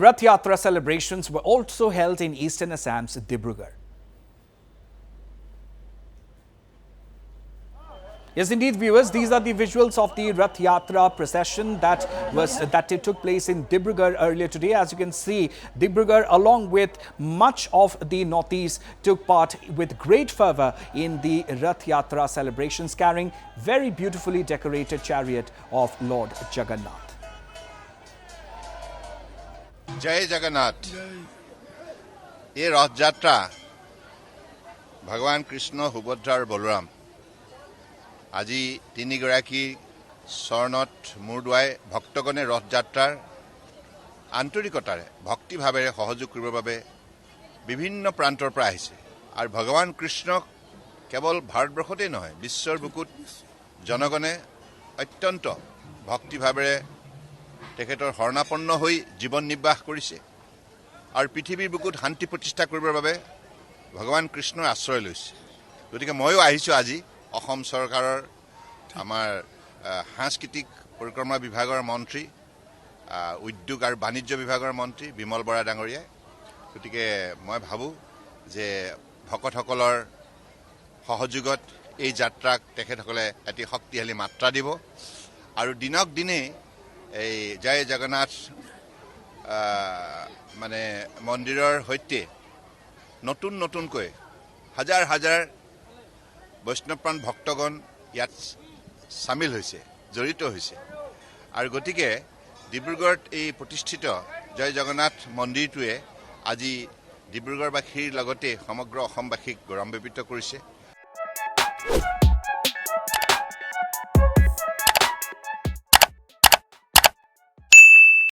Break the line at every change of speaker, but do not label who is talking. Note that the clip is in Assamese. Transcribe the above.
Rath Yatra celebrations were also held in Eastern Assam's Dibrugarh. Yes, indeed, viewers, these are the visuals of the Rath Yatra procession that took place in Dibrugarh earlier today. As you can see, Dibrugarh, along with much of the Northeast, took part with great fervor in the Rath Yatra celebrations, carrying very beautifully decorated chariot of Lord Jagannath.
जय जगन्नाथ ये रथ यात्रा भगवान कृष्ण सुभद्रा और बलराम আজি তিনিগৰাকী স্বৰ্ণত মূৰ দুৱাই ভক্তগণে ৰথ যাত্ৰাৰ আন্তৰিকতাৰে ভক্তিভাৱেৰে সহযোগ কৰিবৰ বাবে বিভিন্ন প্ৰান্তৰ পৰা আহিছে আৰু ভগৱান কৃষ্ণক কেৱল ভাৰতবৰ্ষতেই নহয় বিশ্বৰ বুকুত জনগণে অত্যন্ত ভক্তিভাৱেৰে তেখেতৰ শৰণাপন্ন হৈ জীৱন নিৰ্বাহ কৰিছে আৰু পৃথিৱীৰ বুকুত শান্তি প্ৰতিষ্ঠা কৰিবৰ বাবে ভগৱান কৃষ্ণৰ আশ্ৰয় লৈছে গতিকে ময়ো আহিছোঁ আজি অসম চৰকাৰৰ আমাৰ সাংস্কৃতিক পৰিক্ৰমা বিভাগৰ মন্ত্ৰী উদ্যোগ আৰু বাণিজ্য বিভাগৰ মন্ত্ৰী বিমল বৰা ডাঙৰীয়া গতিকে মই ভাবোঁ যে ভকতসকলৰ সহযোগত এই যাত্ৰাক তেখেতসকলে এটি শক্তিশালী মাত্ৰা দিব আৰু দিনক দিনে এই জয় জগন্নাথ মানে মন্দিৰৰ সৈতে নতুন নতুনকৈ হাজাৰ হাজাৰ বৈষ্ণৱপ্ৰাণ ভক্তগণ ইয়াত সামিল হৈছে জড়িত হৈছে আৰু গতিকে ডিব্ৰুগড়ত এই প্ৰতিষ্ঠিত জয় জগন্নাথ মন্দিৰটোৱে আজি ডিব্ৰুগড়বাসীৰ লগতে সমগ্ৰ অসমবাসীক গৌৰৱান্বিত কৰিছে